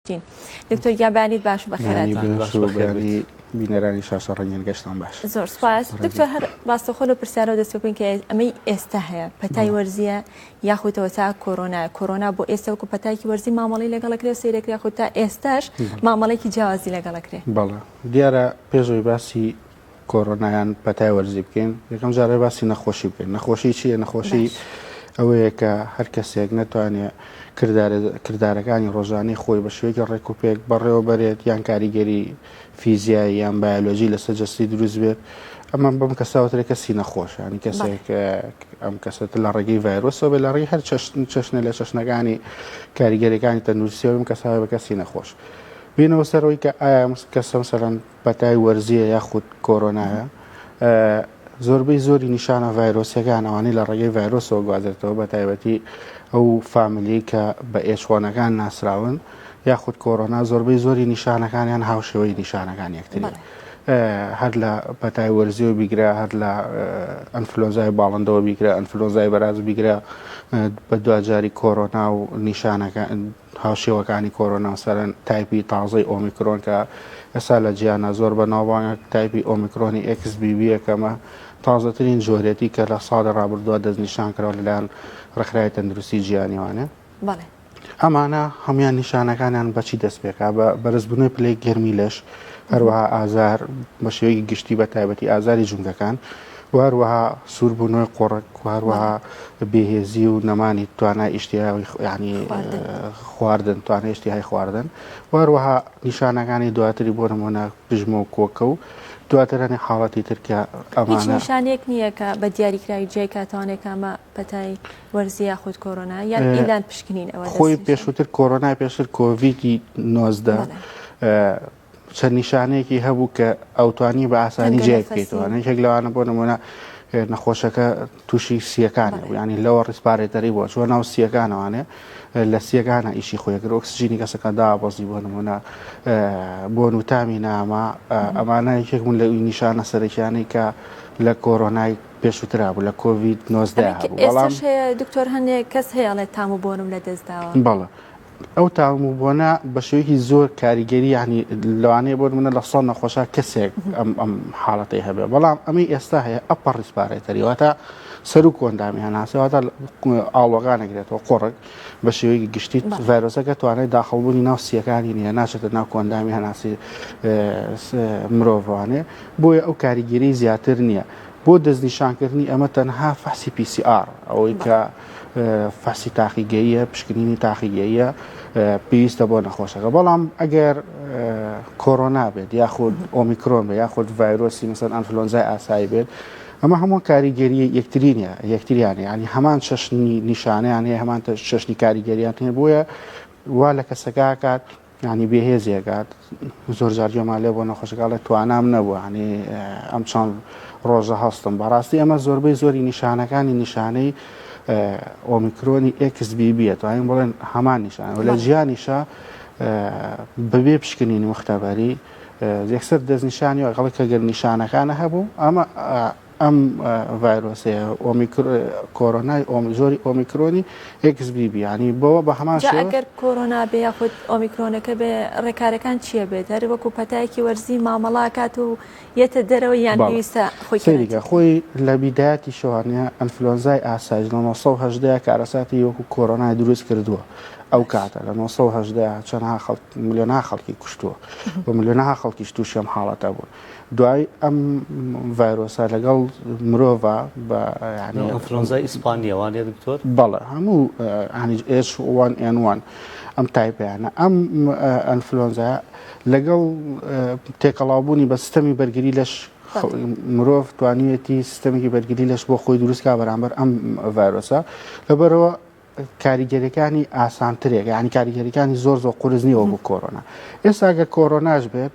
گەشتین دکتۆر گیابانیت باش بەخێرات بینەرانی شاشە ڕەنگێن گەشتان باش زۆر سپاس دکتۆر هەر باستەخۆ لە پرسیارەوە دەست بکەین کە ئەمەی ئێستا هەیە پەتای وەرزیە یاخودەوە تا کۆرۆنا بۆ ئێستا وەکو پەتایکی وەرزی مامەڵی لەگەڵەکرێ سەیرەکرێ یاخود تا ئێستاش مامەڵێکی جیاوازی لەگەڵەکرێ بەڵێ دیارە پێشەوەی باسی کۆرۆنایان پەتای وەرزی بکەین یەکەم جارە باسی نەخۆشی بکەین نەخۆشی چییە نەخۆشی ئەوەیە کە هەر کەسێک نەتوانێت کردارەکانی ڕۆژانەی خۆی بە شوێکی ڕێکوپێک بەڕێوە بەرێت یان کاریگەری فیزیایی یان بایۆلۆژی لەسەر جەستی دروست بێت ئەمە بەم کەساوترێک کەسی نەخۆش ینی کەسێک ئەم کەسێت لە ڕێگەی ڤایرۆسەوە بێ لە ڕێی هەر چەشنە لە چەشنەکانی کاریگەریەکانی تەندروستیەوە بم کەساوی بە کەسی نەخۆش بینەوە سەرەوەی کە ئایا کەسە مەسەڵەن پەتای وەرزیە یاخود کۆرۆنایە زۆربەی زۆری نیشانە ڤایرۆسیەکان ئەوانەی لە ڕێگەی ڤایرۆسەوە گوازێتەوە بە تایبەتی ئەو فامیلی کە بە ئێچوانەکان ناسراون یاخود کۆرۆنا زۆربەی زۆری نیشانەکانیان هاوشێوەی نیشانەکان یەکتری هەر لە پەتای وەرزیەوە بیگرە هەر لە ئەنفلۆنزای باڵندەوە بیگرە ئەنفلۆنزای بەراز بیگرە بە دوجاری کۆرۆنا و نیشانەکان هاوشێوەکانی کۆرۆنا سەرەن تایپی تازەی ئۆمیکرۆن کە ئێستا لە جیانە زۆر بە ناوبانگە تایپی ئۆمیکرۆنی XBB یەکەمە تازەترین جۆرێتی کە لە ساڵی ڕابردووە دەستنیشان کراوە لەلایەن ڕێکخراوی تەندروستی جیهانیوانە ئەمانە هەمویان نیشانەکانیان بەچی دەست پێکا بە بەرزبوونەوەی پلەی گەرمی لەش هەروەها ئازار بە شێوەیەکی گشتی بە تایبەتی ئازاری جونگەکان هەروەها سووربوونەوەی قۆڕک هەروەها بێهێزی و نەمانی توانای ئیشتیهایی ینی خواردن توانای ئیشتیهای خواردن هەروەها نیشانەکانی دواتری بۆ نمونە پژمە و کۆکە و دواترانی حاڵەتی ترکە ئەمانە نیشانێک نییە کە بە دیاریکراوی جێ کاتوانێک ئەمە پەتای وەرزی یاخود کۆرۆنا یان ئیلان پشکنین ئەوە خۆی پێشووتر کۆرۆنای پێشتر کۆڤیدی 19 چەند نیشانەیەکی هەبوو کە ئەوتوانی بە ئاسانی جێ بکەیتەوە یەک لەوانە بۆ نمونە نەخۆشەکە تووشی سیەکانە ینی لەوە ڕیسپارێتەری بۆ چوە ناو سیەکانەوانێ لە سیەکانە ئیشی خۆیەگر ئۆکسسیژینی کەسەکە دابەزی بۆ نمونە بۆ نوتامی نامە ئەمانە یەکێک بوون لە نیشانە سەرەکیانەی کە لە کۆرۆنای پێشووترا بوو لە کۆڤید 19 بەڵام دکتۆر هەندێک کەس هەیەڵێت تام و بۆنم لە دەستداوە بەڵێ ئەو تاموبووانە بە شێوەیەکی زۆر کاریگەری ینی لەوانەیە بۆ منە لە سەڵ نەخۆشە کەسێک ئەم حاڵەتی هەبێ بەڵام ئەمی ئێستا هەیە ئەپەر ڕیسپارێتەریواتە سەر و کۆندامی هەناسەواتە ئاڵۆگانەگرێتەوە قۆڕک بە شێوەیەکی گشتی ڤایرۆسەکە توانێت داخەڵبوونی ناو سیەکانی نیە ناچێتە ناو کۆندامی هەناسی مرۆڤوانێ بۆیە ئەو کاریگەری زیاتر نییە بۆ دەستنیشانکردنی ئەمە تەنها فحسی PCR ئەوەی کە فحسی تاقیگەیە پشکنینی تاقیگەیە پێویستە بۆ نەخۆشەکە بەڵام ئەگەر کۆرۆنا بێت یاخود ئۆمیکرۆن بێت یاخود ڤایرۆسی مثلا ئەنفلۆنزای ئاسایی بێت ئەمە هەموو کاریگەری یەکترینە یەکتریانە ینی هەمان چەشنی نیشانیان هەیە هەمان چەشنی کاریگەریان هەیە بۆیە وا لە کەسەکە کات ینی بێهێزیەکات زۆر جار جێمالێ بۆ نەخۆشەکە لە توانام نەبووە ینی ئەم چەند ڕۆژە هەستم بەڕاستی ئەمە زۆربەی زۆری نیشانەکانی نیشانەی ئۆمیکرۆنی XBB توانین بڵێن هەمان نیشانە لە جیانیشە بەبێ پشکنینی مختەبەری یەکسەر دەستنیشانی وەگەڵی کە گەر نیشانەکانە هەبوو ئەمە ئەم ڤایرۆسەیە کۆرۆنای زۆری ئۆمیکرۆنی XBB ینی بەوە بە هەمان ئەگەر کۆرۆنا بێ یاخود ئۆمیکرۆنەکە بێ ڕێکارەکان چییە بێت هەر وەکو پەتایکی وەرزی مامەڵاکات و یەتە دەرەوە یان پێویستە خۆیگە خۆی لە بیدایەتی شەوانە ئەنفلۆنزای ئاسایش لە 1970 کارەساتی وەکو کۆرۆنای دروست کردووە ئەو کاتە لە 1970 چەندها ملیۆنها خەڵکی کوشتووە بە ملیۆنها خەڵکیش تووشی ئەم حاڵەتە بوون دوای ئەم ڤایرۆسە لەگەڵ مرۆڤ بە ئەنفلۆنزای ئیسپانیاوانێ دکتۆر بەڵێ هەموو H1N1 ئەم تایپیانە ئەم ئەنفلۆنزا لەگەڵ تێکەڵاوبوونی بە سیستەمی بەرگری لەش مرۆڤ توانیەتی سیستەمێکی بەرگری لەش بۆ خۆی دروستکە بەرامبەر ئەم ڤایرۆسە لەبەرەوە کاریگەریەکانی ئاسانترێک ینی کاریگەریەکانی زۆر قورس نیەوە بۆ کۆرۆنا ئێستا ئەگەر کۆرۆناش بێت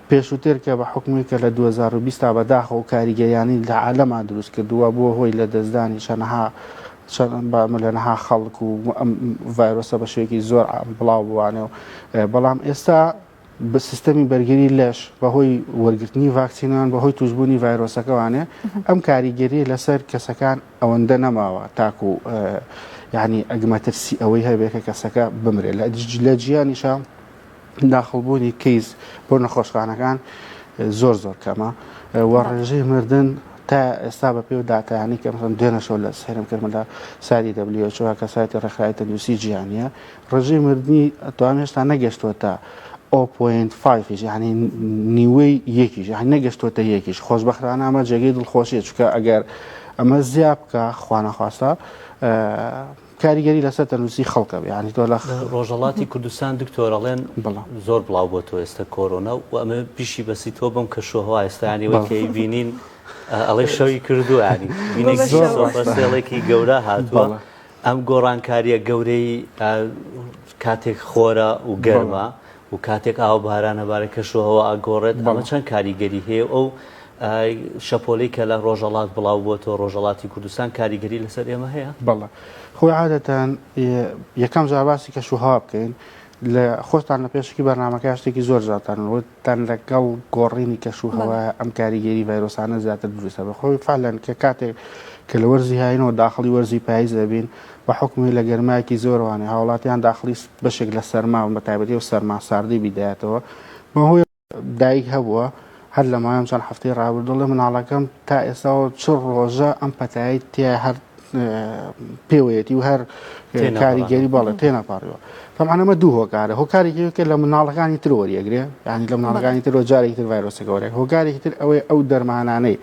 پێشووتر کە بە حکومی کە لە 2020 بەداخە و کاریگەریانی لە عالەما دروست کردووە بۆ هۆی لە دەستدانی چەندەها خەڵک و ئەم ڤایرۆسە بە شوێکی زۆر بڵاو بوانێ و بەڵام ئێستا بە سیستەمی بەرگری لەش بەهۆی وەرگرتنی ڤاکسینان بەهۆی توشبوونی ڤایرۆسەکەوانێ ئەم کاریگەری لەسەر کەسەکان ئەوەندە نەماوە تاکو ینی ئەگمەترسی ئەوەی هەبێت کە کەسەکە بمرێت لە جیانیشە داخڵبوونی کەیس بۆ نەخۆشخانەکان زۆر کەمە و ڕێژەی مردن تا ئێستا بە پێ و داتایانی کە مەسەڵەن دوێنەشەوە لە سێرم کردمە لە ساری WHO کە سایتی ڕێکخراوی تەندروستی جیهانیە ڕێژەی مردنی ئەتوانێت هێشتا نەگەشتووە تا 0.5 یعنی نیوەی یەکیش نەگەشتووەتە یەکیش خۆشبەختانە ئەمە جێگەی دڵخۆشیە چونکە ئەگەر ئەمە زیاد بکە خوانەخواستە کاریگەری لەسەر تەندروستی خەڵکە ینی تۆ لە ڕۆژهڵاتی کوردستان دکتۆرەڵێن زۆر بڵاو بۆ تۆ ئێستا کۆرۆنا و ئەمە پیشی بەسی تۆ بم کە شوهوا ئێستانیوە کەی بینین ئەڵێ شەوی کردو ینی بینێکی گەورە هاتووە ئەم گۆڕانکاریە گەورەی کاتێک خۆرە و گەرمە و کاتێک ئاو بارانە بارە کە شوهەوە ئاگۆڕێت ئەمە چەند کاریگەری هەیە ئەو شەپۆلەی کە لە ڕۆژهڵات بڵاو بۆ تۆ ڕۆژهڵاتی کوردستان کاریگەری لەسەر ئێمە هەیە بەڵێ خۆی عادەتەن یەکەم جاواسی کە شوها بکەین لە خۆتان لە پێشکی بەرنامەکە شتێکی زۆر جاتانتان لەگەڵ گۆڕینی کە شوهەوە ئەم کاریگەری ڤایرۆسانە زیاتر دروستە بە خۆی فعلەن کە کاتێک کە لە وەرزی هاینەوە داخڵی وەرزی پاییز دەبین بە حکومی لە گەرمایەکی زۆروانێ هاوڵاتیان داخلی بەشێک لە سەرما و بەتایبەتی و سەرما ساردی بیدایەتەوە بەهۆی دایک هەبووە هەر لە مایم چەند هەفتەی ڕابردوڵێ مناڵەکەم تا ئێستاەوە چ ڕۆژە ئەم پەتایی تیا هەر پێوەیەتی و هەر کاریگەری باڵێ تێنەپاڕیەوە تەمانەمە دوو هۆکارە هۆکارێکی لە مناڵەکانی تر وەریەگرێ ینی لە مناڵەکانی تر جارێکی تر ڤایرۆسەکەوەرێک هۆکارێکی تر ئەوەی ئەو دەرمانانەی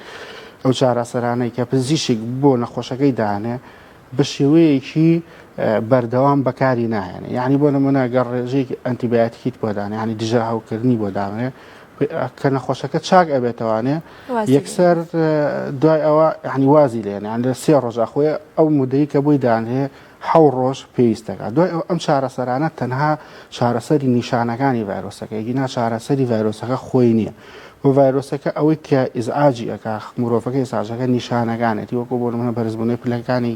ئەو چارەسەرانەی کە پزیشک بۆ نەخۆشەکەی دانێ بە شێوەیەکی بەردەوام بەکاری نایەنێ یعنی بۆ نمونە گەڕ ڕێژەیەکی ئەنتیبیاتیکیت بۆ دانێ ینی دژە هاوکردنی بۆ دامێ کە نەخۆشەکە چاک ئەبێتوانێ یەکسەر دوای ئەوە ینی وازی لێن یان لە 3 ڕۆژە خۆی ئەو مودەی کە بووی دانێ 7 ڕۆژ پێویستەکە دوای ئەم چارەسەرانە تەنها چارەسەری نیشانەکانی ڤایرۆسەکەی نا چارەسەری ڤایرۆسەکە خۆی نییە بۆ ڤایرۆسەکە ئەوەی کە ئیزعاجی ئەکا مرۆڤەکەی ساژەکە نیشانەکانێتی وەکو بۆ نمونە بەرزبوونەی پلەکانی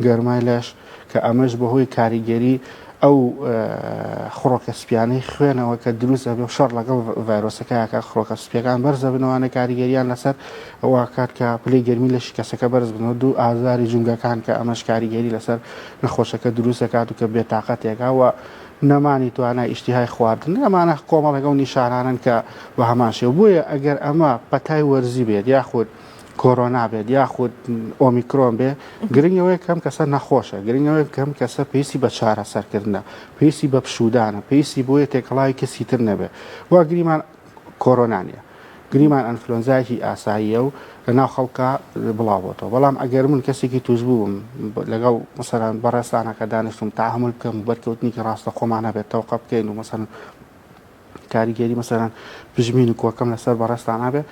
گەرمای لەش کە ئەمەش بەهۆی کاریگەری ئەو خڕۆکە سپیانەی خوێنەوە کە دروست دەبێ و شەڕ لەگەڵ ڤایرۆسەکەیکە خڕۆکە سپیەکان بەرزە بنەوانە کاریگەریان لەسەر ئەوە کات کە پلەی گەرمی لە شکەسەکە بەرز بنەوە دوو ئازاری جونگەکان کە ئەمەش کاریگەری لەسەر نەخۆشەکە دروست دەکات و کە بێتاقەتێکەوە نەمانی توانای ئیشتیهای خواردن ئەمانە کۆمەڵێک ئەو نیشانانن کە بە هەماشێ بووە ئەگەر ئەمە پەتای وەرزی بێت یاخود کۆرۆنا بێت یاخود ئۆمیکرۆن بێ گرنگەوەی کەم کەسە نەخۆشە گرنگەوەی کەم کەسە پێویستی بە چارەسەرکردنە پێویستی بە پشودانە پێویستی بۆیە تێکەڵاوی کەسی تر نەبێ وا گریمان کۆرۆنانیە گریمان ئەنفلۆنزایکی ئاساییە و لەناو خەڵکە بڵاوبۆتەوە بەڵام ئەگەر من کەسێکی توش بووم لەگەڵ مەسەلەن بەڕێستانەکە دانیشتم تاحمل بکەم بەرکەوتنی کە ڕاستە خۆمانە بێت تەوقە بکەین و مەسەلەن کاریگەری مەسەلەن پژمین و کۆکەم لەسەر بەڕێستانە بێ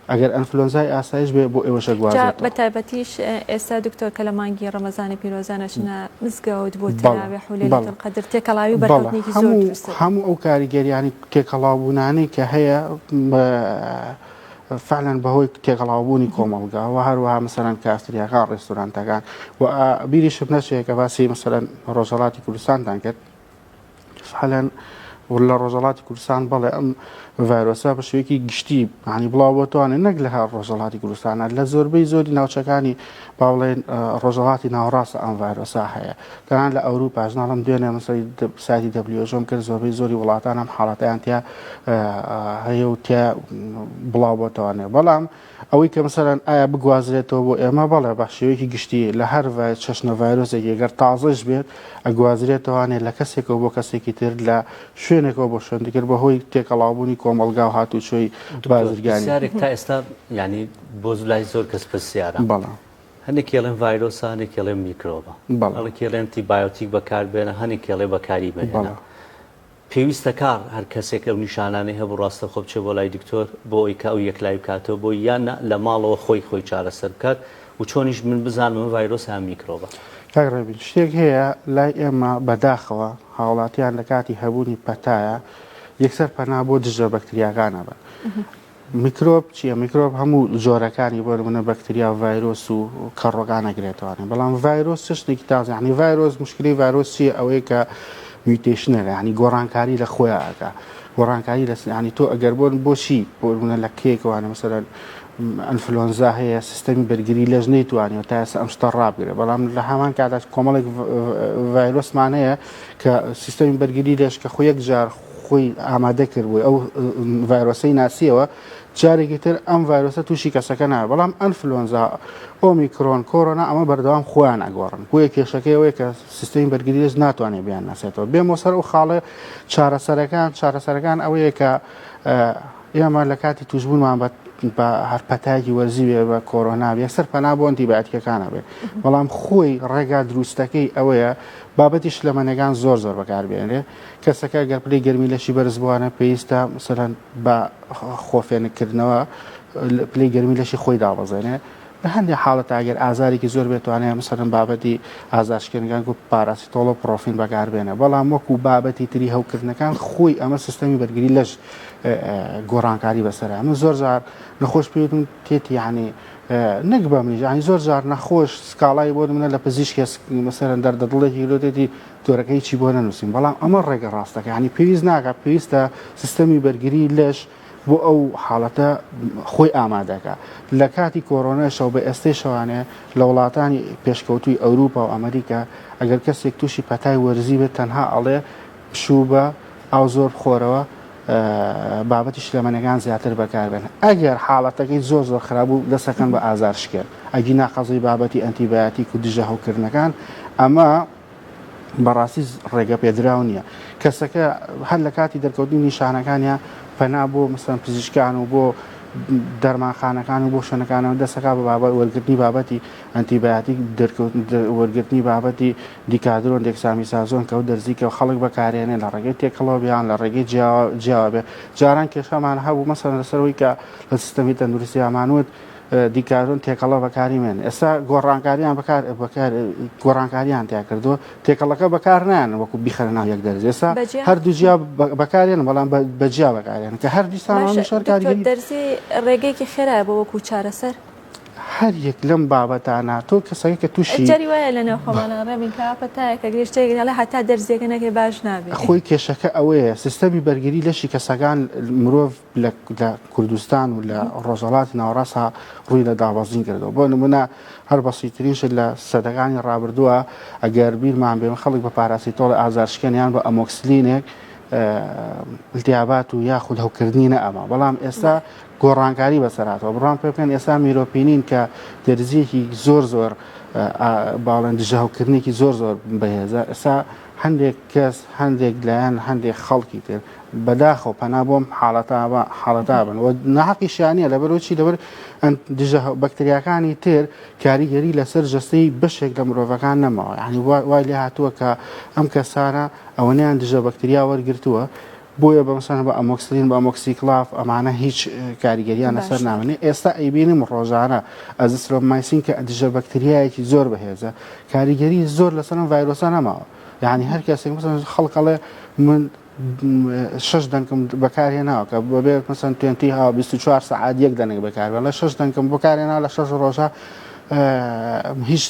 ئەگەر ئەنفلۆنزای ئاسایش بێ بۆ ئێوەشە گوازێتەوە بە تایبەتیش ئێستا دکتۆر کە لە مانگی ڕەمەزانی پیرۆزانەچنە مزگەوت بۆ تەراویح و لەیلەتول قەدر تێکەڵاوی و بەرکەوتنێکی زۆر دروستە هەموو ئەو کاریگەریانی تێکەڵاوبوونانەی کە هەیە فعلا بەهۆی تێکەڵاوبوونی کۆمەڵگاوە هەروەها مەسەلەن کافتریاکان ڕێستورانتەکان و بیریشم نەچێت کە باسی مەسەلەن ڕۆژهەڵاتی کوردستانتان کرد فعلا لە ڕۆژهەڵاتی کوردستان بەڵێ ئەم ڤایرۆسە بە شێوەیەکی گشتی ینی بڵاو بۆتوانێت نەک لە هەر ڕۆژهەڵاتی کوردستانە لە زۆربەی زۆری ناوچەکانی باڵێن ڕۆژهەڵاتی ناوەڕاستە ئەم ڤایرۆسا هەیە تەنان لە ئەوروپا ژناڵم دوێنێ مەسەڵی سایتی WHO کرد زۆربەی زۆری وڵاتان ئەم حاڵەتیان تیا هەیە و تیا بڵاو بۆتوانێت بەڵام ئەوەی کە مەسەلەن ئایا بگوازرێتەوە بۆ ئێمە بەڵێ بە شێوەیەکی گشتی لە هەر چەشنە ڤایرۆسێک ئەگەر تازەش بێت ئەگوازرێتەوانێت لە کەسێکەوە بۆ کەسێکی تر لە شوێنێکەوە بۆ شوێنێکرد بەهۆی تێکەڵاوبوونی کۆمەڵگا و هاتوچۆی بازرگانی سیارێک تا ئێستا ینی بۆ لای زۆر کەس پرسیارە بەڵام هەنێک کێڵێن ڤایرۆسە هەنێک کێڵێن میکرۆبە ئەڵێ کێڵێن تیبایۆتیک بەکاربێنە هەنێک کێڵێ بەکاری بێنە پێویستە کار هەر کەسێک ئەو نیشانانەی هەبوو ڕاستە خۆ بچێ بۆ لای دکتۆر بۆ ئەوی کە ئەو یەکلای بکاتەوە بۆ یان لە ماڵەوە خۆی چارەسەر بکات و چۆنیش من بزانم ڤایرۆس یان میکرۆبە کاکڕێبین شتێک هەیە لای ئێمە بەداخەوە هاوڵاتیان لە کاتی هەبوونی پەتایە یەکسەر پەنا بۆ دژە بەکتریاکانە بن میکرۆب چییە میکرۆب هەموو جۆرەکانی بۆ منە بەکتریا ڤایرۆس و کەڕۆگان نەگرێتوانێت بەڵام ڤایرۆس شتێکی تازە ینی ڤایرۆس مشکلی ڤایرۆس چیە ئەوەیە کە میوتێشنەرە ینی گۆڕانکاری لە خۆیانکە گۆڕانکاری لە ینی تۆ ئەگەر بۆن بۆچی بۆ منە لە کێکەوانە مەسەلەن ئەنفلۆنزا هەیە سیستەمی بەرگری لەژ نەیتوانێت تا ئێستا ئەم شتە ڕابگرێت بەڵام لە هەمان کاتا کۆمەڵێک ڤایرۆسمان هەیە کە سیستەمی بەرگری لەش کە خۆ یەک جار خۆی ئامادە کردبووی ئەو ڤایرۆسەی ناسیەوە جارێکی تر ئەم ڤایرۆسە تووشی کەسەکە نایە بەڵام ئەنفلۆنزا ئۆمیکرۆن کۆرۆنا ئەمە بەردەوام خۆیان ئەگۆڕن بۆیە کێشەکەیەوەی کە سیستەمی بەرگری لێز ناتوانێت بیان ناسێتەوە بێمە سەر و خاڵە چارەسەرەکان ئەوەیە کە ئێمە لە کاتی توشبوونمان بە هەر پەتایکی وەرزی بێ بە کۆرۆنا یەکسەر پەنا بۆ ئەنتیبایۆتیکەکانە بێ بەڵام خۆی ڕێگا دروستەکەی ئەوەیە بابەتی شلەمەنەکان زۆر بەکاربێنرێ کەسەکە گەر پلەی گەرمی لەشی بەرز بووانە پێویستە مثلەن بە خۆفێنکردنەوە پلەی گەرمی لەشی خۆی دابەزێنێ لە هەندێک حاڵەت ئەگەر ئازارێکی زۆر بێتوانێت مثلەن بابەتی ئازارشکردنەکان و پاراسیتۆڵ و پرۆفین بەکاربێنە بەڵام وەکو بابەتی تری هەوکردنەکان خۆی ئەمە سیستەمی بەرگری لەش گۆڕانکاری بەسەر ئەمە زۆر جار نەخۆش پێوتم تێتی یعنی نەک بە منیش ینی زۆر جار نەخۆش سکاڵای بۆ منە لە پزیشکی مەسەرەن دەردەدڵێکی لۆتێتی تۆرەکەی چی بۆ نەنووسین بەڵام ئەمە ڕێگە ڕاستەکە ینی پێویست ناکە پێویستە سیستەمی بەرگری لەش بۆ ئەو حاڵەتە خۆی ئامادەکە لە کاتی کۆرۆنەشەو بە ئێستەی شەوانێ لە وڵاتانی پێشکەوتوی ئەوروپا و ئەمریکا ئەگەر کەسێک تووشی پەتای وەرزی بێت تەنها ئەڵێ پشوو بە ئاو زۆر بخۆرەوە بابەتی شلەمەنەکان زیاتر بەکاربێن ئەگەر حاڵەتەکەی زۆر خراپ و دەسەکەن بە ئازارشکێن ئەگی ناقەزەی بابەتی ئەنتیبایۆتیک و دژە هەوکردنەکان ئەمە بەڕاستی ڕێگە پێدراو نییە کەسەکە هەر لە کاتی دەرکەوتنی نیشانەکانیە پەنا بۆ مەسەڵەن پزیشکان و بۆ دەرمانخانەکان و بۆ شوێنەکانەوە دەسەکە بە بابەت وەرگرتنی بابەتی ئەنتیبایۆتیک وەرگرتنی بابەتی دیکادرۆن دێکسامیسازۆن کە و دەرزیکە و خەڵک بەکارێنێ لە ڕێگەی تێکەڵەوە بیان لە ڕێگەی جیاوە بێ جاران کێشەمان هەبوو مەسەڵەن لەسەرەوەی کە لە سیستەمی تەندروستی ئامانوت دیکارۆن تێکەڵە بەکاریمێن ئێستا گۆڕانکاریان گۆڕانکاریان تیا کردو تێکەڵەکە بەکار نایان وەکو بیخەرە ناو یەک دەرز ئێستا هەردوو جیا بەکارێن بەڵام بەجیا بەکارێن کە هەر دیسان شەرکاری دەرزی ڕێگەیەکی خێرا بۆ وەکو چارەسەر هەر یەک لەم بابەتانە تۆ کەسەکە کە تووشی جاری وایە لە ناوخۆمانە ڕێبین کە پەتایەکە گرێشتێک لە هەتا دەرزیەکە نەکەی باش نابێت خۆی کێشەکە ئەوەیە سیستەمی بەرگری لەشی کەسەکان مرۆڤ لە کوردستان و لە ڕۆژهەڵاتی ناوەڕاستە ڕووی لە دابەزین کردەوە بۆ نمونە هەر بەسیترینش لە سەدەکانی ڕابردووە ئەگەر بیرمان بێن خەڵک بە پاراسیتۆڵ ئازارشکێنیان بە ئەمۆکسلینێک التیابات و یاخود هەوکردنی نەئەمە بەڵام ئێستا گۆڕانکاری بەسەراتەوە بڕان پێ بکەن ئێستا میرۆپینین کە دەرزیەکی زۆر باڵێن دژە هەوکردنێکی زۆر بەهێزە ئێستا هەندێک کەس هەندێک لایەن هەندێک خەڵکی تر بەداخەوە پەنا بۆم حاڵەتا بن و ناحەقی شیانە لەبەرۆچی لەبەر دژە بەکتریاکانی تر کاریگەری لەسەر جەستەی بەشێک لە مرۆڤەکان نەماوە یعنی وای لێ هاتووە کە ئەم کەسانە ئەوەنیان دژە بەکتریا وەرگرتووە بۆیە بەمسان بە ئەمۆکسلین بە ئەمۆکسیکلاف ئەمانە هیچ کاریگەریان لەسەر نامێنێ ئێستا ئەیبینم ڕۆژانە ئەزسترۆمایسین کە دژە بەکتریایەکی زۆر بەهێزە کاریگەری زۆر لەسەر ڤایرۆسە نەماوە یعنی هەر کەسێک خەڵکەڵێ من 6 دەنگم بەکارهێناوە کە بەبێت مەسەن 24 سەعات یەک دەنگ بەکاربێن لە 6 دەنگم بەکارهێنا لە 6 ڕۆژە هیچ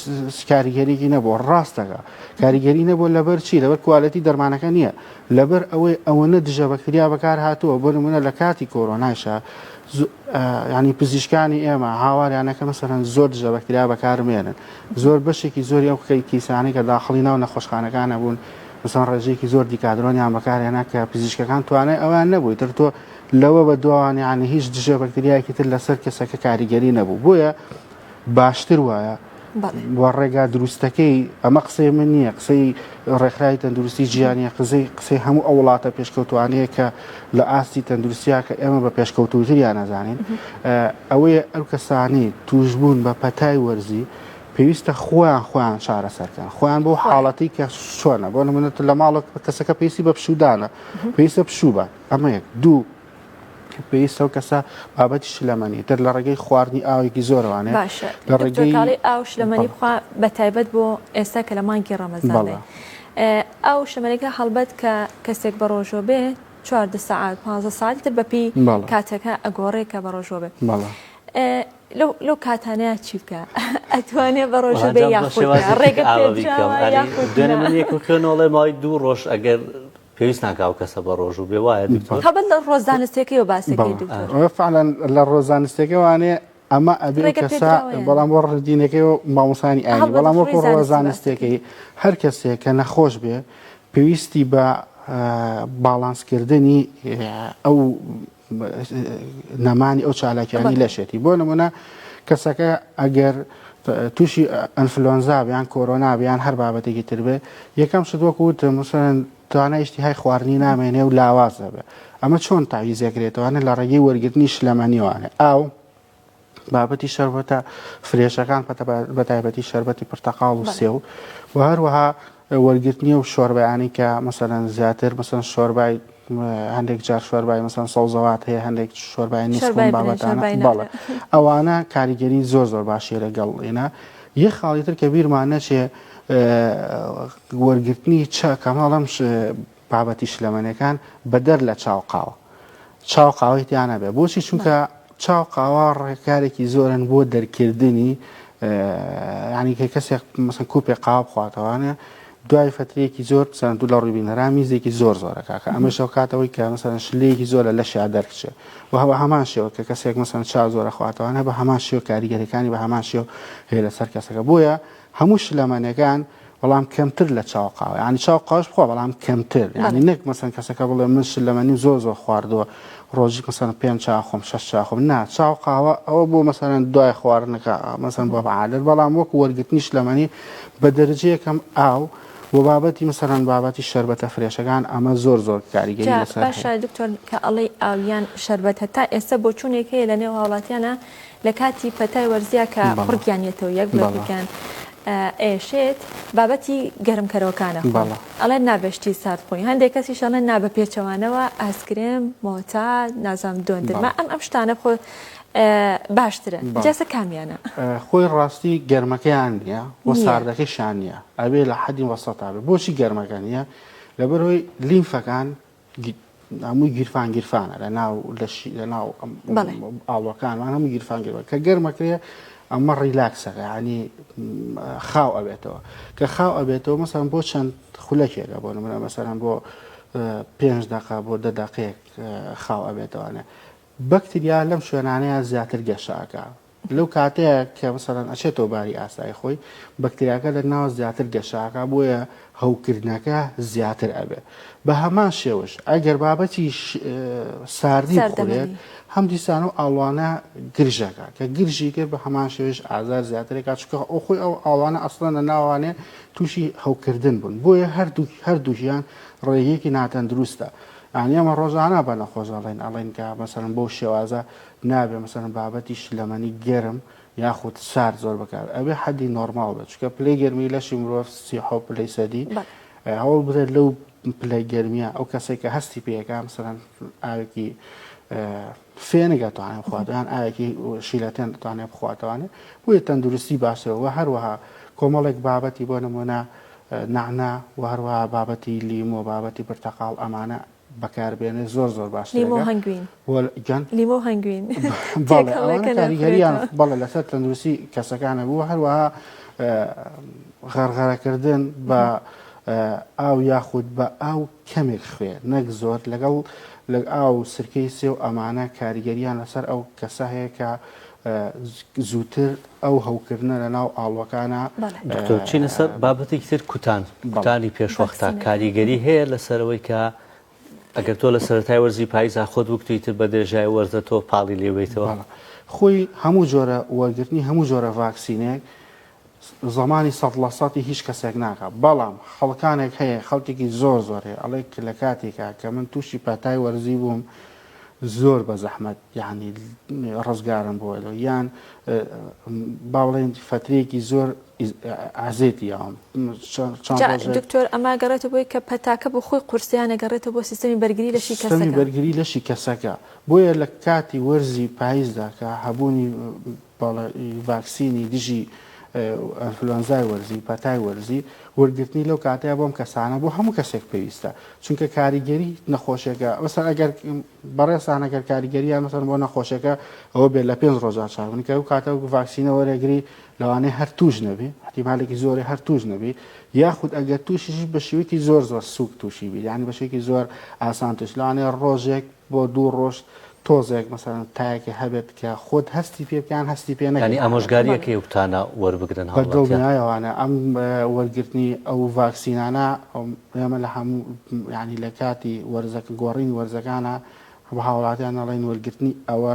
کاریگەریکی نەبوو ڕاستەکە کاریگەری نەبوو لەبەر چی لەبەر کوالەتی دەرمانەکە نییە لەبەر ئەوەنە دژە بەکتریا بەکار هاتووە بۆ نمونە لە کاتی کۆرۆنایشە ینی پزیشکانی ئێمە هاواریانەکە مەسەرەن زۆر دژە بەکتریا بەکارمێنن زۆر بەشێکی زۆری ئەو کیسانی کە داخڵی ناو نەخۆشخانەکانە بوون مثلا ڕێژەیەکی زۆر دیکادرۆنیان بەکارهێنا کە پزیشکەکان توانای ئەویان نەبووی تر تۆ لەوە بە دووان یعنی هیچ دژە بەکتریایەکی تر لەسەر کەسەکە کاریگەری نەبوو بۆیە باشتر وایە بۆ ڕێگا دروستەکەی ئەمە قسەی من نییە قسەی ڕێکخراوی تەندروستی جیهانیە قسەی هەموو ئەو وڵاتە پێشکەوتوانەیە کە لە ئاستی تەندروستیا کە ئێمە بە پێشکەوتوتریان نەزانین ئەوەیە ئەو کەسانی توشبوون بە پەتای وەرزی پێویستە خۆیان چارەسەرکەن خۆیان بۆ حاڵەتی کە چۆنە بۆ نمونە لە ماڵک کەسەکە پێویستی بە پشودانە پێویستە پشوو بە ئەمە یەک دوو پێویستە و کەسە بابەتی شلەمەنی تر لە ڕێگەی خواردنی ئاوێکی زۆرەوانێ لە ڕێگەی ئاو شلەمەنی بخوا بە تایبەت بۆ ئێستا کە لە مانگی ڕەمەزانێ ئاو شلەمەنیەکە هەڵبەت کە کەسێک بە ڕۆژۆ بێ 4 ساعات 15 ساعت تر بەپی کاتەکە ئەگۆڕێ کە بە ڕۆژۆ بێ لەو کاتانەیە چی بکە ئەتوانێت بە ڕۆژە بێ یاخود ڕێگە دوێنێ من یەک خوێنەوەڵێ ماوەی 2 ڕۆژ ئەگەر پێویست ناکاو کەسە بە ڕۆژ و بێ وایە هەبەت لە ڕۆژدانستێکی و باسەکەی دوکتۆر فعلا لە ڕۆژدانستێکەوانێ ئەمە ئەبێ کەسا بەڵام بۆ ڕدینەکەی و مامۆسانی ئاینی بەڵام وەکو ڕۆژدانستێکی هەر کەسێک کە نەخۆش بێ پێویستی بە باڵانسکردنی ئەو نەمانی ئەو چالاکیانی لەشێتی بۆ نمونە کەسەکە ئەگەر تووشی ئەنفلۆنزا بیان کۆرۆنا بیان هەر بابەتێکی تر بێ یەکەم شت وەکو وتم مثلا توانای ئیشتیهای خواردنی نامێنێ و لاواز دەبێ ئەمە چۆن تاویزێکرێتوانە لە ڕێگەی وەرگرتنی شلەمەنیوانێ ئاو بابەتی شەربەتە فرێشەکان بە تایبەتی شەربەتی پرتەقاڵ و سێو و هەروەها وەرگرتنی و شۆربەیانی کە مەسەلەن زیاتر مەسەن شۆربای هەندێک جار شۆربای مەسەن سەوزەوات هەیە هەندێک شۆربای نیسکۆن بابەتانە بەڵێ ئەوانە کاریگەری زۆر باشیە لەگەڵ ئێنە یەک خاڵیتر کە بیرمان نەچێ وەرگرتنی کەماڵەم بابەتی شلەمەنەکان بەدەر لە چاو قاوەی تیانە بێ بۆچی چونکە چاو قاوا ڕێکارێکی زۆرن بۆ دەرکردنی ینی کە کەسێک مەسەن کوپێ قاوا بخواتەوانە دوای فترەیەکی زۆر چەند دوو لە ڕووبینەرا میزێکی زۆرە کاکە ئەمە شەو کاتەوەی کە مەسەن شلەیەکی زۆرە لە شیا دەرکچێ و هەوە هەمان شێوە کە کەسێک مەسەن چاو زۆرە خواتەوانە بە هەمان شێوە کاریگەریەکانی بە هەمان شێوە هەیە لەسەر کەسەکە بۆیە هەموو شلەمەنەکان بەڵام کەمتر لە چاو قاوە ینی چاو قاوش بخوا بەڵام کەمتر ینی نەک مەسەن کەسەکە بڵێ من شلەمەنی زۆر خواردووە ڕۆژی مەسەن 5 چاخۆم 6 چاخۆم نا چاو قاوە ئەوە بۆ مەسەن دوای خواردنەکە مەسەن بۆ عادەت بەڵام وەکو وەرگرتنی شلەمەنی بە دەرەجەیەکەم ئاو بۆ بابەتی مەسەن بابەتی شەربەتە فرێشەکان ئەمە زۆر کاریگەری لەسەر باشە دکتۆر کە ئەڵێ ئاویان شەربەتە تا ئێستا بۆ چوونێک هەیە لە نێو هاوڵاتیانە لە کاتی پەتای وەرزیە کە پڕگیانێتەوە یەک بڵگیان ئێشێت بابەتی گەرمکەرەوەکانە ئەڵێ نابشتی سارد بووین هەندێک کەسی شەڵێن نابە پێچەوانەوە ئاسکرێم مۆتا نازام دۆندرما ئەم شتانە خۆ باشترە جەسە کامیانە خۆی ڕاستی گەرمەکەیان نییە بۆ ساردەکەیشان نییە ئەبێ لە حەدی وەسەتابێ بۆچی گەرمەکە نییە لەبەرەوەی لیمفەکان هەمووی گیرفانە لە ناو ئاڵۆکانمان هەموو گیرفانگیرەوە کە گەرمەکرێ ئەمە ڕیلاکسەکە ینی خاو ئەبێتەوە کە خاو ئەبێتەوە مەسەن بۆ چەند خولەکێکە بۆ نمونە مەسەرەن بۆ 5 دقه بۆ 10 دقەیەک خاو ئەبێتەوەنێ بەکتریا لەم شوێنانەیە زیاتر گەشاکە لەو کاتەیە کە مەسەرەن ئەچێتەوە باری ئاسایی خۆی بەکتریاکە لە ناو زیاتر گەشاکە بۆیە هەوکردنەکە زیاتر ئەبێ بە هەمان شێوش ئەگەر بابەتی ساردی بخورێت هەم دیسان و ئاڵوانە گرژەکە کە گرژی کرد بە هەمان شێوش ئازار زیاترێکا چکە ئەو خۆی ئەو ئاڵوانە ئەسڵەن لە ناوانێ تووشی هەوکردن بوون بۆیە هەردووشیان ڕێگەیەکی ناتەن دروستە ئەنی ئەمە ڕۆژانە بە نەخۆشەڵێن ئەڵێن کە مەسەرن بەو شێوازە نابێ مەسەرن بابەتی شلەمەنی گەرم یاخود سارد زۆر بکار ئەبێ حەدی نۆرماڵ بێت چکە پلەی گەرمی لەشی مرۆڤ 30 پلەی سەدی هەوڵ بدرێت لەو پلەی گەرمیە ئەو کەسێک کە هەستی پێەکە مەسەرن ئاوێکی فێنگە توانێت بخواتیان ئاوێکی شیلەتێن دەتوانێت بخواتەوانێ بۆیە تەندروستی باشەوە هەروەها کۆمەڵێک بابەتی بۆ نمونە نعنا و هەروەها بابەتی لیمۆ بابەتی پرتەقاڵ ئەمانە بەکاربێنێ زۆر باشتر لیمۆ هەنگوین کاریگەریان بەڵێ لەسەر تەندروستی کەسەکانە بوو هەروەها غەرغەرەکردن بە ئاو یاخود بە ئاو کەمێک خوێ نەک زۆر لەگەڵ ئاو سرکەی سێ و ئەمانە کاریگەریان لەسەر ئەو کەسە هەیە کە زووتر ئەو هەوکردنە لە ناو ئاڵوەکانە چینە سەر بابەتێکی تر کوتانی پێشوەختە کاریگەری هەیە لەسەرەوەی کە ئەگەر تۆ لە سەرەتای وەرزی پاییزا خۆت وەکتویتر بە درێژای وەرزە تۆ پاڵی لێبێتەوە خۆی هەموو جۆرە وەرگرتنی هەموو جۆرە ڤاکسینێک زمانی 100% هیچ کەسێک ناکە بەڵام خەڵکانێک هەیە خەڵکێکی زۆر هەیە ئەڵێ لە کاتێکە کە من تووشی پەتای وەرزی بووم زۆر بە زەحمەت یعنی ڕزگارم بۆەوە یان باڵێن فترەیەکی زۆر ئازێتی یاوم دکتۆر ئەما گەڕێتە بۆی کە پەتاکە بۆ خۆی قورسیانە گەڕێتە بۆ سیستەمی بەرگری لەشی کەسەکە سیستەمی بەرگری لەشی کەسەکە بۆیە لە کاتی وەرزی پاییزدا کە هەبوونی ڤاکسینی دژی ئەنفلۆنزای وەرزی پەتای وەرزی وەرگرتنی لەو کاتەیە بۆم کەسانە بۆ هەموو کەسێک پێویستە چونکە کاریگەری نەخۆشیەکە مەسەن ئەگەر بەڕێسانەگەر کاریگەریان مەسەن بۆ نەخۆشیەکە ئەوە بێت لە 5 ڕۆژ چاون کە ئەو کاتە ڤاکسینە وەرەگری لەوانەیە هەر توش نەبێ احتیمالێکی زۆری هەر توش نەبێ یاخود ئەگەر تووشیش بە شێوەیەکی زۆر سووک تووشی بێت یعنی بە شێوەیەکی زۆر ئاسان توش لەوانەیە ڕۆژێک بۆ 2 ڕۆژ تۆزێک مەسەڵەن تایەکی هەبێت کە خۆت هەستی پێ بکەیان هەستی پێ نەکەن. ینی ئامۆژگاریەکەی وتانە وەربگرن بەدڵنیایەوانە ئەم وەرگرتنی ئەو ڤاکسینانە ئێمە لە هەموو ینی لە کاتی گۆڕینی وەرزەکانە بە هاوڵاتیان نەڵێن وەرگرتنی ئەوە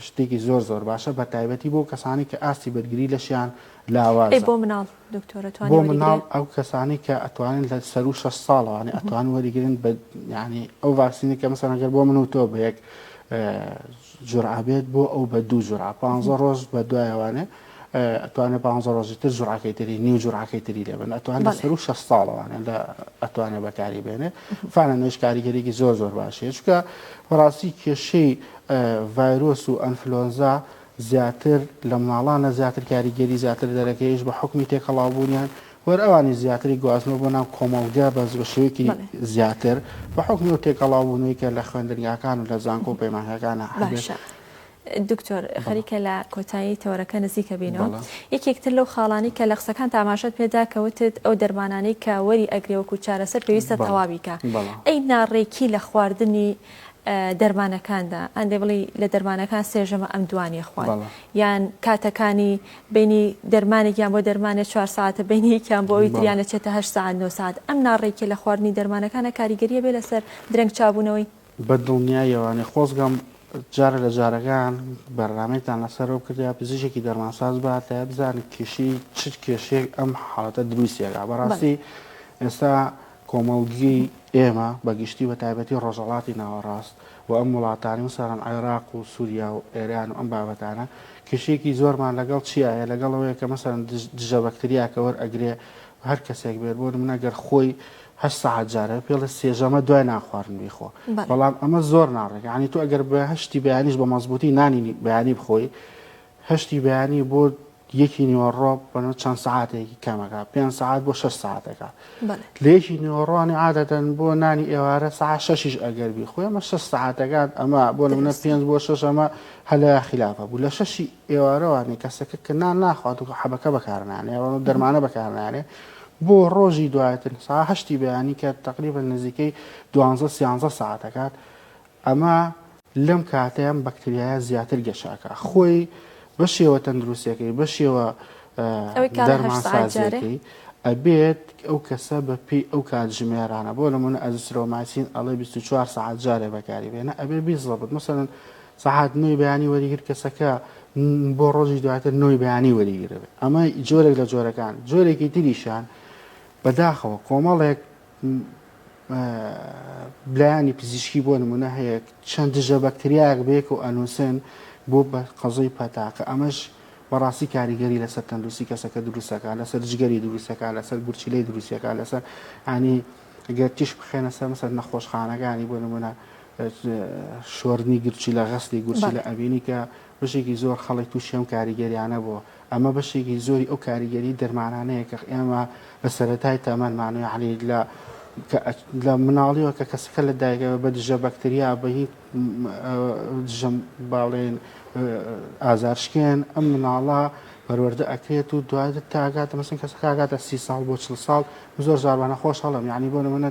شتێکی زۆر زۆر باشە بە تایبەتی بۆ کەسانی کە ئاستی بەرگری لەشیان لاوازە. بۆ مناڵ دکتۆرە بۆ مناڵ ئەو کەسانی کە ئەتوانن لە سەر و 6 ساڵەوانی ئەتوان وەریگرن بە ینی ئەو ڤاکسینی کە مەسەڵەن ئەگەر بۆ من و تۆ بە یەک جورعە بێت بۆ ئەو بە 2 جورعە 15 ڕۆژ بە دوایەوانێ ئەتوانێت 15 ڕۆژی تر جورعەکەی تری نیو جورعەکەی تری لێبن ئەتوان لە سەر و 6 ساڵەوانێ لە ئەتوانێت بەکاری بێنێ فانە نوێش کاریگەرێکی زۆر زۆر باشەیە چونکە بەڕاستی کێشەی ڤایرۆس و ئەنفلۆنزا زیاتر لە ماڵانە زیاتر کاریگەری زیاتر دەرەکەیش بە حکمی تێکەڵاوبوونیان وەر ئەوانی زیاتری گوازنەوە بۆ ناو کۆمەڵگا بەس بە شێوەیەکی زیاتر بە حکمی و تێکەڵاوبوونەوەی کە لە خوێندنگاکان و لە زانکۆ و پەیمانگەکانە هەبێت. دکتۆر خەریکە لە کۆتایی تەوەرەکە نزیکە بینەوە یەکێکتر لەو خاڵانی کە لە قسەکان تاماشات پێدا کەوتت ئەو دەرمانانەی کە وەری ئەگرێوەکو چارەسەر پێویستە تەواویکە ئەی ناڕێکی لە خواردنی دەرمانەکاندا ئەندێ بڵی لە دەرمانەکان سێژەمە ئەم دوانی خوارد یان کاتەکانی بینی دەرمانێکیان بۆ دەرمانێت 4 ساعتە بینیکیان بۆ ئەوی تریانە چێتە 8 ساعت 9 ساعت ئەم ناڕێکی لە خواردنی دەرمانەکانە کاریگەریە بێ لەسەر درەنگ چابوونەوەی بەدڵنیایەوەوانێ خۆزگەم جارە لە جارەکان بەرنامەیتان لەسەرەوە کردیا پزیشکی دەرمانساز باتە بزانێت کێشی چ کێشێک ئەم حاڵەتە دروستیەکە بەڕاستی ئێستا کۆمەڵگی ئێمە بەگشتی بە تایبەتی ڕۆژەڵاتی ناوەڕاست و ئەم وڵاتانی مثلەن عێراق و سووریا و ئێران و ئەم بابەتانە کێشێکی زۆرمان لەگەڵ چیایە لەگەڵەوەیە کە مەسەڵەن دژە بەکتریاکە وەرئەگرێ هەر کەسێک بێت بۆ نمونە گەر خۆی 8 ساعت جارە پێڵە سێژەمە دوای ناخواردن بیخۆ بەڵام ئەمە زۆر ناڕێک ینی تۆ ئەگەر بە هەشتی بەیانیش بە مەزبوطی نانی بەیانی بخۆی هەشتی بەیانی بۆ یەکی نیوەڕۆ بەنەوە چەند ساعتێکی کەمەکە 5 ساعت بۆ 6 ساعتەکە لێکی نیوەڕۆنی عادەتەن بۆ نانی ئێوارە ساعت 6 ئەگەر بیخۆی ئەمە 6 ساعتەکان ئەمە بۆ نمونە 5 بۆ 6 ئەمە هەلە خلافە بوو لە 6 ئێوارەوانی کەسەکە کە نان ناخوات و حەبەکە بەکارنانێ دەرمانە بەکارنانێ بۆ ڕۆژی دوایتر سا هەشتی بەیانی کە تقریبا نزیکەی 12-13 ساعتەکات ئەمە لەم کاتەیەم بەکتریایە زیاتر گەشاکە خۆی بەشێوە تەندروستیەکەی بەشێوە دەرمانسازیەکەی ئەبێت ئەو کەسە بە پێی ئەو کات ژمێرانە بۆ لەمونە ئەزیسترۆمایسین ئەڵێ 24 ساعت جارێ بەکاری بێنە ئەبێ بیزڵبت مثلەن ساعت 9 بەیانی وەریگر کەسەکە بۆ ڕۆژی دواتر 9 بەیانی وەریگرێت ئەمە جۆرێک لە جۆرەکان جۆرێکی تریشان بەداخەوە کۆمەڵێک بلایانی پزیشکی بۆ نمونە هەیە چەند دژە بەکتریاک بێک و ئەنووسن بۆ بە قەزەی پەتاکە ئەمەش بەڕاستی کاریگەری لەسەر تەندروستی کەسەکە دروستەکە لەسەر جگەری دروستەکە لەسەر گورچیلەی دروستیەکە لەسەر ینی ئەگەر تیش بخێنە سەر مەسەر نەخۆشخانەکانی بۆ نمونە شۆردنی گورچی لە غەستی گورچی لە ئەبینی کە بەشێکی زۆر خەڵک تووشی ئەم کاریگەریانە بووە ئەمە بەشێکی زۆری ئەو کاریگەری دەرمانانەیە کە ئێمە لە سەرەتای تەمەنمانوی علی لە مناڵیەوە کە کەسەکە لە دایکەوە بە دژە بەکتریا بە هیچ باڵێن ئازارشکێن ئەم مناڵە پەروەردە ئەکرێت و دواتر تاگاتە مەسن کەسەکە ئاگاتە 30 ساڵ بۆ 40 ساڵ زۆر جار نەخۆش هەڵم یعنی بۆ نمونە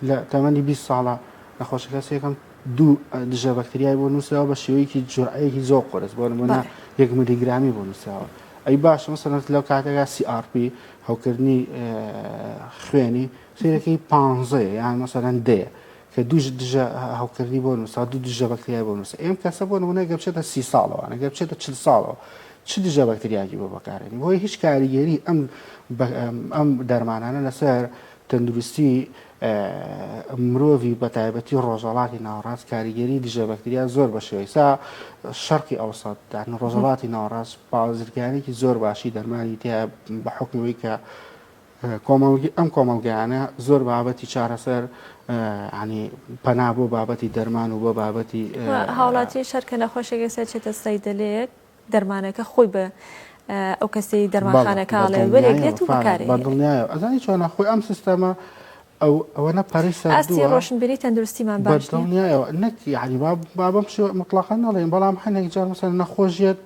لە تەمەنی 20 ساڵە نەخۆشەکە یەکەم 2 دژە بەکتریای بۆ نووسەوە بە شێوەیەکی جورعەیەکی زۆر قۆرس بۆ نمونە 1 میلیگرامی بۆ نووسەوە ئەی باش مەسەڵەن لەو کاتێکا CRP هەوکردنی خوێنی سیرەکەی 15 یان مەسەڵەن دێ کە 2 دژە هەوکردنی بۆ نووسا 2 دژە بەکتریای بۆ نووسە ئێم کەسە بۆ نمونە گە بچێتە 30 ساڵەوە گە بچێتە 40 ساڵەوە چ دژە بەکتریاکی بۆ بەکارێنی بۆی هیچ کاریگەری ئەم دەرمانانە لەسەر تەندروستی مرۆڤی بە تایبەتی ڕۆژەڵاتی ناوەڕاست کاریگەری دژە بەکتریا زۆر بە شێوەی سا شەرقی ئەوسەد ڕۆژەڵاتی ناوەڕاست پازرگانێکی زۆر باشی دەرمانی تیا بە حکمەوەی کە ئەم کۆمەڵگەیانە زۆر بابەتی چارەسەر ینی پەنا بۆ بابەتی دەرمان و بۆ بابەتی هاوڵاتی شەرکە نەخۆشێکی سەرچێتە سەیدەلەیەک دەرمانەکە خۆی بە ئەو کەسی دەرمانخانەکەڵێ وەرێگرێت و بەکارێ بەدڵنیایە ئەزانی چۆنە خۆی ئەم سیستەمە ئەوەنە پەرسە ئاستی ڕۆشنبیری تەندروستیمان باش دڵنیایەوە نەک یعنی بابم مطلقا نەڵێن بەڵام هەنێک جار مەسەن نەخۆشیێت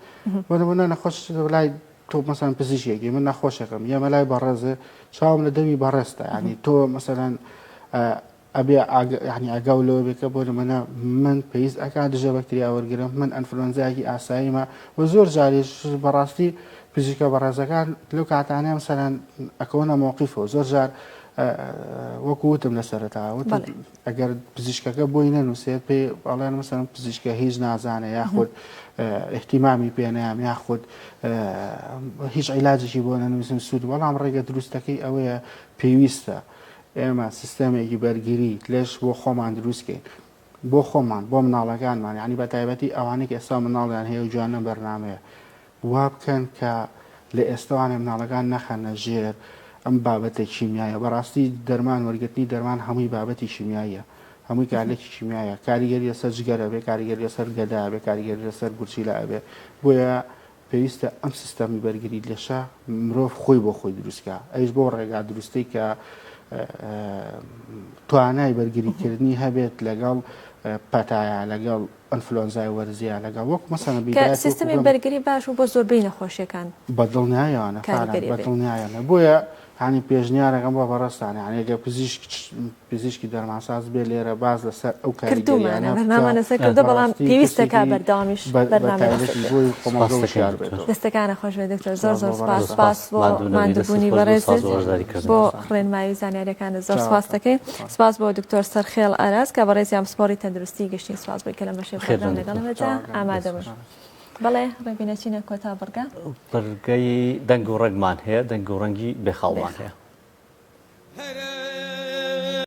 بۆنە نەخۆش لای تۆ مەسەن پزیشکێکی من نەخۆشەکەم یەمە لای بەڕێزە چاوم لە دەوی بەڕێستە ینی تۆ مەسەلەن ئەبێ ینی ئەگەڵەوە بێکە بۆ منە من پێویست ئەکا دژە بەکتریا وەرگرم من ئەنفلۆنزایەکی ئاساییمە و زۆر جاریش بەڕاستی پزیکە بەڕێزەکان لەو کاتانەیە مەسەلەن ئەکەونە مووقیفەوە زۆر جار وەکوتم لە سەرەتاوت ئەگەر پزیشکەکە بۆی نەنووسێت پێی ئەڵێن مەسەن پزیشکە هیچ نازانێ یاخود احتیمامی پێنەیەم یاخود هیچ عیلاجێکی بۆ نەنووسن سوود بەڵام ڕێگە دروستەکەی ئەوەیە پێویستە ئێمە سیستەمێکی بەرگری لێش بۆ خۆمان دروستکەین بۆ خۆمان بۆ مناڵەکانمان ینی بە تایبەتی ئەوانەی ئێستا مناڵیان هەیە و جوانە بەرنامەیە وا بکەن کە لە ئێستاوانێ مناڵەکان نەخەنە ژێر ئەم بابەتە کیمیایە بەڕاستی دەرمان وەرگرتنی دەرمان هەمووی بابەتی کیمیاییە هەمووی کارلێکی کیمیایە کاریگەری لەسەر جگەرە بێ کاریگەری لەسەر گەدا بێ کاریگەری لەسەر گورچیلا بێ بۆیە پێویستە ئەم سیستەمی بەرگری لێشە مرۆڤ خۆی بۆ خۆی دروستکە ئەویش بۆ ڕێگا دروستەی کە توانای بەرگریکردنی هەبێت لەگەڵ پەتایە لەگەڵ ئەنفلۆنزای وەرزیە لەگەڵ وەک مەسەڵەن سیستەمی بەرگری باش و بۆ زۆربەی نەخۆشیەکان بەدڵنیایانە بەدڵنیایانە بۆیە هانی پێشنیارەکەم بۆ بەڕستانە هەنێگە پزیشکی دەرمانساز بێ لێرە باز لەسەر ئەو کاریگەریانەسەر کردو بەڵام پێویستەکە بەرداوامیش دەستەکانە خۆش بێ دکتۆر زۆر زۆر سپاس بۆ ماندووبوونی بەڕێزت بۆ ڕێنمایی زانیاریەکانت زۆر سپاس دەکەین سپاس بۆ دکتۆر سەرخێڵ ئاراس کە بەڕێزیان سپۆری تەندروستی گەشتین سپاس بۆی کە لە مەشێ بەردام لەگەڵمەجا ئامادە بوون بەڵێ ڕێبینەچینە کۆتا بەرگە بەرگەی دەنگ و ڕێگمان هەیە دەنگ و ڕەنگی بێخاڵمان هەیە